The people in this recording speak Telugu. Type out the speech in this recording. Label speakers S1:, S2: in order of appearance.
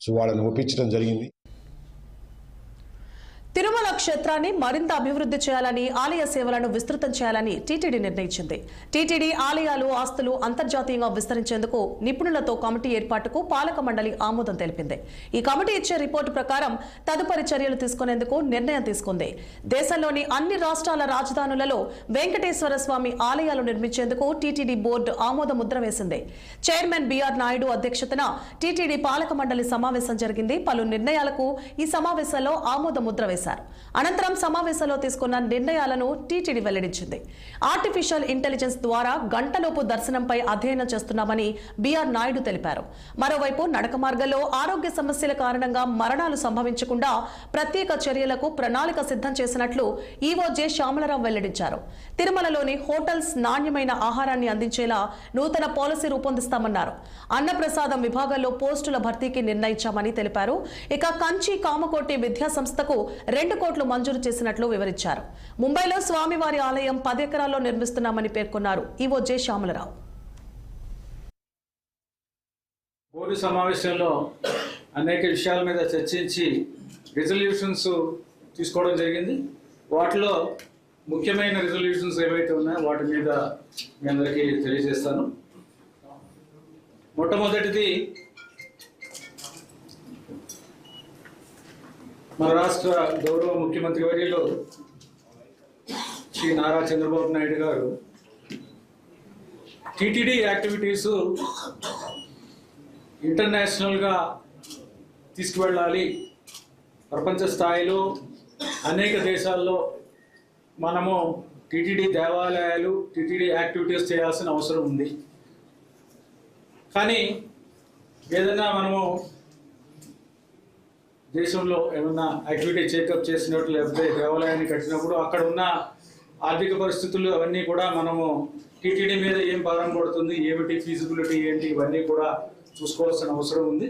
S1: సో వాళ్ళని ఒప్పించడం జరిగింది.
S2: తిరుమల క్షేత్రాన్ని మరింత అభివృద్ధి చేయాలని, ఆలయ సేవలను విస్తృతం చేయాలని టీటీడీ నిర్ణయించింది. టీటీడీ ఆలయాలు, ఆస్తులు అంతర్జాతీయంగా విస్తరించేందుకు నిపుణులతో కమిటీ ఏర్పాటుకు పాలక మండలి ఆమోదం తెలిపింది. ఈ కమిటీ ఇచ్చే రిపోర్టు ప్రకారం తదుపరి చర్యలు తీసుకునేందుకు నిర్ణయం తీసుకుంది. దేశంలోని అన్ని రాష్ట్రాల రాజధానులలో వెంకటేశ్వర స్వామి ఆలయాలు నిర్మించేందుకు టీటీడీ బోర్డు ఆమోద ముద్ర వేసింది. చైర్మన్ బిఆర్ నాయుడు అధ్యక్షతన టీటీడీ పాలక మండలి సమావేశం జరిగింది. పలు నిర్ణయాలకు ఈ సమావేశంలో ఆమోద ముద్ర వేశారు. అనంతరం సమావేశంలో తీసుకున్న నిర్ణయాలను టీటీడీ వెల్లడించింది. ఆర్టిఫిషియల్ ఇంటెలిజెన్స్ ద్వారా గంటలోపు దర్శనంపై అధ్యయనం చేస్తున్నామని బిఆర్ నాయుడు తెలిపారు. మరోవైపు నడక మార్గంలో ఆరోగ్య సమస్యల కారణంగా మరణాలు సంభవించకుండా ప్రత్యేక చర్యలకు ప్రణాళిక సిద్ధం చేసినట్లు ఈవో జె శ్యామలరావు వెల్లడించారు. తిరుమలలోని హోటల్స్ నాణ్యమైన ఆహారాన్ని అందించేలా నూతన పాలసీ రూపొందిస్తామన్నారు. అన్నప్రసాదం విభాగంలో పోస్టుల భర్తీకి నిర్ణయించామని తెలిపారు. ఇక కంచి కామకోటి విద్యా సంస్థకు 2 కోట్లు మంజూరు చేసినట్లు వివరించారు. ముంబైలో స్వామివారి ఆలయం 10 ఎకరాల్లో నిర్మిస్తున్నామని పేర్కొన్నారు ఈవో జె శ్యామలరావు.
S3: బోర్డు సమావేశంలో అనేక విషయాల మీద చర్చించి రిజల్యూషన్స్ తీసుకోవడం జరిగింది. వాటిలో ముఖ్యమైన రిజల్యూషన్స్ ఏవైతే ఉన్నాయో వాటి మీద మీ అందరికీ తెలియజేస్తాను. మొట్టమొదటిది, మన రాష్ట్ర గౌరవ ముఖ్యమంత్రి వర్యులు శ్రీ నారా చంద్రబాబు నాయుడు గారు టీటీడీ యాక్టివిటీస్ ఇంటర్నేషనల్గా తీసుకువెళ్ళాలి, ప్రపంచ స్థాయిలో అనేక దేశాల్లో మనము టీటీడీ దేవాలయాలు, టీటీడీ యాక్టివిటీస్ చేయాల్సిన అవసరం ఉంది. కానీ ఏదైనా మనము దేశంలో ఏమన్నా యాక్టివిటీ చెకప్ చేసినట్లు, లేకపోతే దేవాలయాన్ని కట్టినప్పుడు అక్కడ ఉన్న ఆర్థిక పరిస్థితులు అవన్నీ కూడా మనము టీటీడీ మీద ఏం భారం పడుతుంది, ఏమిటి ఫీజిబిలిటీ ఏంటి, ఇవన్నీ కూడా చూసుకోవాల్సిన అవసరం ఉంది.